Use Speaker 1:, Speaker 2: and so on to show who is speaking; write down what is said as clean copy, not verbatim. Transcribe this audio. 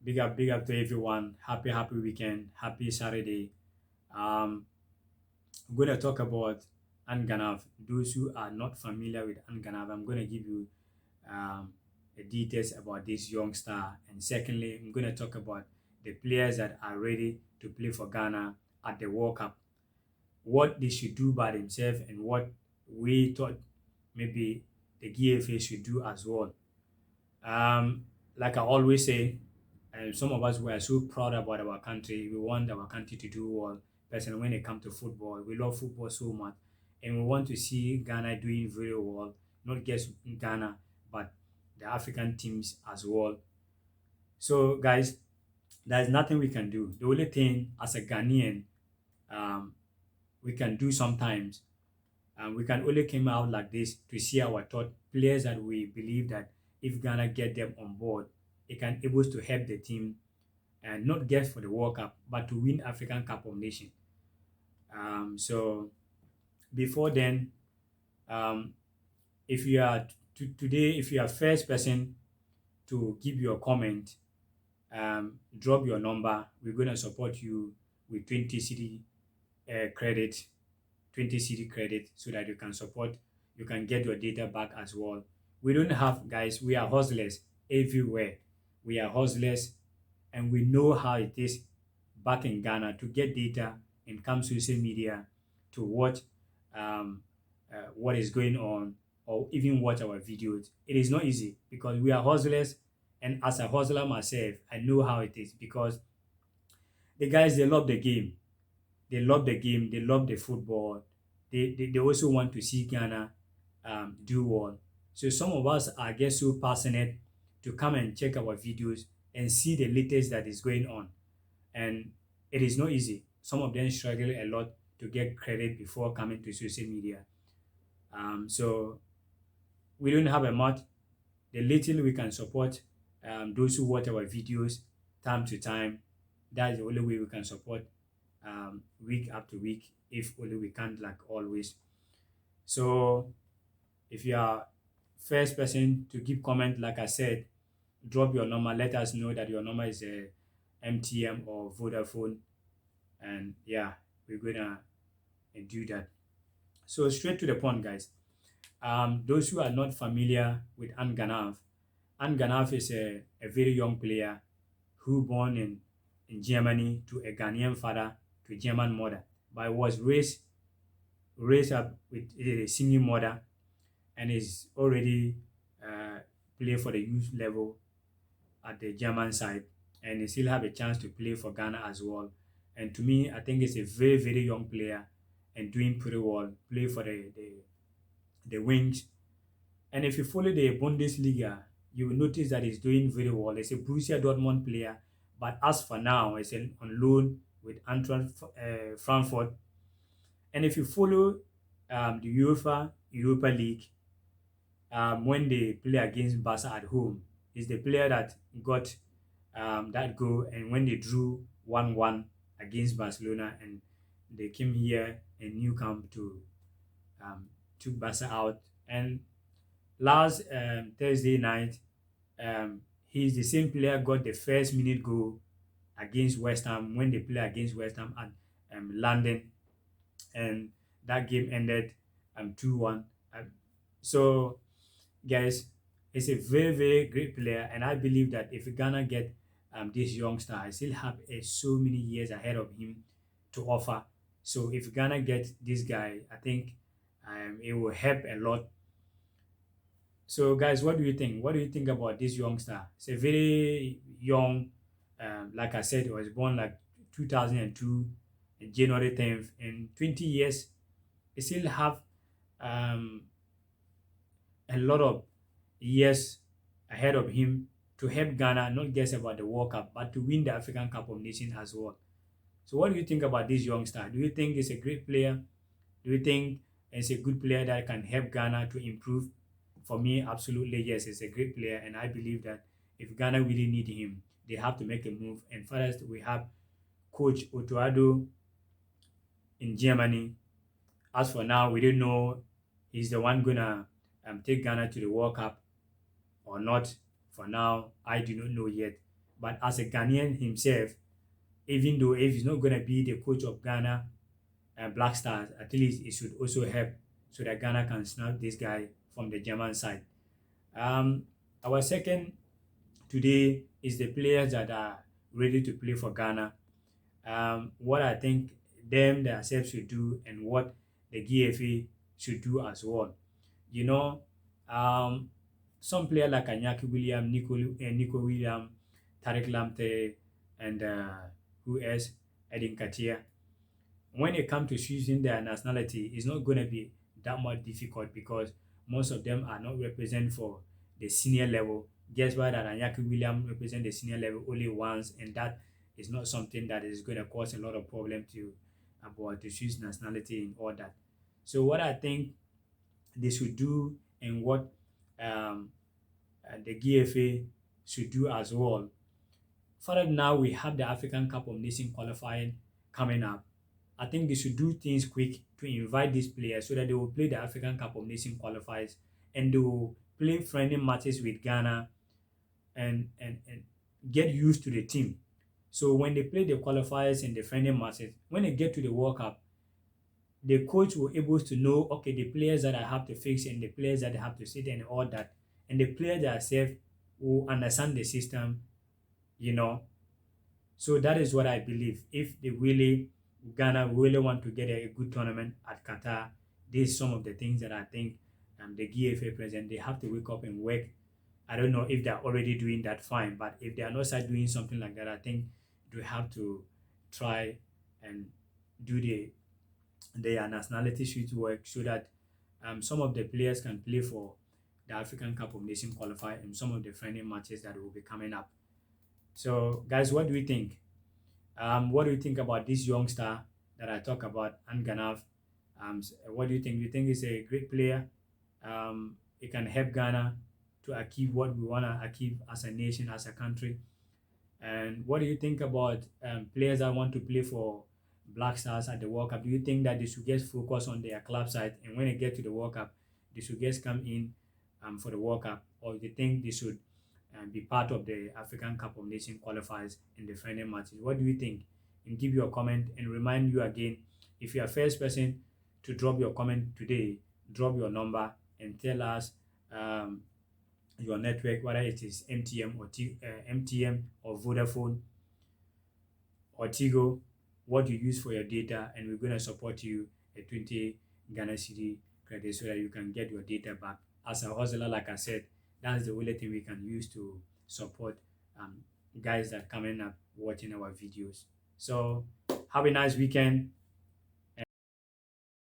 Speaker 1: big up to everyone. Happy weekend. Happy Saturday. Um, I'm going to talk about Anganav. Those who are not familiar with Anganav, I'm going to give you um, the details about this young star. And secondly, I'm going to talk about the players that are ready to play for Ghana at the World Cup, what they should do by themselves, and what we thought maybe the GFA should do as well. Like I always say, some of us were so proud about our country. We want our country to do well. Personally, when it comes to football, we love football so much, and we want to see Ghana doing very well. Not just Ghana, but the African teams as well. So, guys, there's nothing we can do. The only thing as a Ghanaian, um, we can do sometimes, we can only come out like this to see our thought players that we believe that if Ghana get them on board, it can able to help the team and not just for the World Cup, but to win African Cup of Nations. So before then, um, if you are today, if you are first person to give your comment, drop your number. We're gonna support you with 20 city credit, 20 city credit, so that you can support, you can get your data back as well. We don't have, guys, we are hustlers everywhere. We are hustlers, and we know how it is back in Ghana to get data and come social media to watch what is going on, or even watch our videos. It is not easy because we are hustlers, and as a hustler myself, I know how it is because the guys, they love the game. They love the game. They love the football. They also want to see Ghana do well. So some of us are get so passionate to come and check our videos and see the latest that is going on. And it is not easy. Some of them struggle a lot to get credit before coming to social media. So we don't have a much. The little we can support those who watch our videos time to time, that's the only way we can support week after week, if only we can't like always. So if you are first person to give comment, like I said, drop your number. Let us know that your number is a MTM or Vodafone, and yeah, we're gonna do that. So straight to the point, guys. Those who are not familiar with Anganaf is a very young player who born in Germany to a Ghanaian father to a German mother, but was raised up with a single mother, and is already uh, play for the youth level at the German side, and he still have a chance to play for Ghana as well. And to me, I think he's a very young player and doing pretty well. Play for the wings, and if you follow the Bundesliga, you will notice that he's doing very well. He's a Borussia Dortmund player, but as for now, he's on loan with Eintracht Frankfurt. And if you follow the Europa League, when they play against Barca at home, is the player that got that goal. And when they drew 1-1 against Barcelona, and they came here in New Camp to took Barca out. And last Thursday night, he's the same player got the first minute goal against West Ham when they play against West Ham at London, and that game ended 2-1. So guys, he's a very great player, and I believe that if Ghana get this youngster, I still have so many years ahead of him to offer. So if Ghana get this guy, I think it will help a lot. So guys, what do you think? What do you think about this youngster? It's a very young, like I said, he was born like 2002, January 10th, in 20 years. He still have um, a lot of years ahead of him to help Ghana, not just about the World Cup, but to win the African Cup of Nations as well. So, what do you think about this youngster? Do you think he's a great player? Do you think he's a good player that can help Ghana to improve? For me, absolutely yes, he's a great player, and I believe that if Ghana really need him, they have to make a move. And first, we have Coach Otoado in Germany. As for now, we don't know he's the one gonna take Ghana to the World Cup or not. For now, I do not know yet. But as a Ghanaian himself, even though if he's not going to be the coach of Ghana Black Stars, at least it should also help so that Ghana can snap this guy from the German side. Um, our second today is the players that are ready to play for Ghana. What I think them themselves should do and what the GFA should do as well. You know, um, some player like Anyaki William, Nico William, Tariq Lamte, and who else? Edin Katia. When it comes to choosing their nationality, it's not going to be that much difficult because most of them are not represent for the senior level. Guess why that Anyaki William represent the senior level only once, and that is not something that is going to cause a lot of problem to about to choose nationality and all that. So what I think they should do and what um, the GFA should do as well. Further now, we have the African Cup of Nations qualifying coming up. I think they should do things quick to invite these players so that they will play the African Cup of Nations qualifiers and they will play friendly matches with Ghana and get used to the team. So when they play the qualifiers and the friendly matches, when they get to the World Cup, the coach will able to know, okay, the players that I have to fix and the players that I have to sit and all that. And the players themselves will understand the system, you know. So that is what I believe. If they really, Ghana really want to get a good tournament at Qatar, these some of the things that I think the GFA president, they have to wake up and work. I don't know if they're already doing that, fine. But if they are not start doing something like that, I think they have to try and do their nationality should work so that some of the players can play for the African Cup of Nations qualify and some of the friendly matches that will be coming up. So, guys, what do you think? What do you think about this youngster that I talk about, Anganav? What do you think? Do you think he's a great player? It can help Ghana to achieve what we want to achieve as a nation, as a country. And what do you think about players that want to play for Black Stars at the World Cup? Do you think that they should just focus on their club side and when they get to the World Cup, they should just come in for the World Cup? Or do you think they should be part of the African Cup of Nations qualifiers in the final matches? What do you think? And give your comment and remind you again, if you are first person to drop your comment today, drop your number and tell us um, your network, whether it is MTN or Vodafone or Tigo, what you use for your data, and we're going to support you a 20 Ghana City credit so that you can get your data back. As a hustler, like I said, that's the only thing we can use to support guys that coming up watching our videos. So have a nice weekend.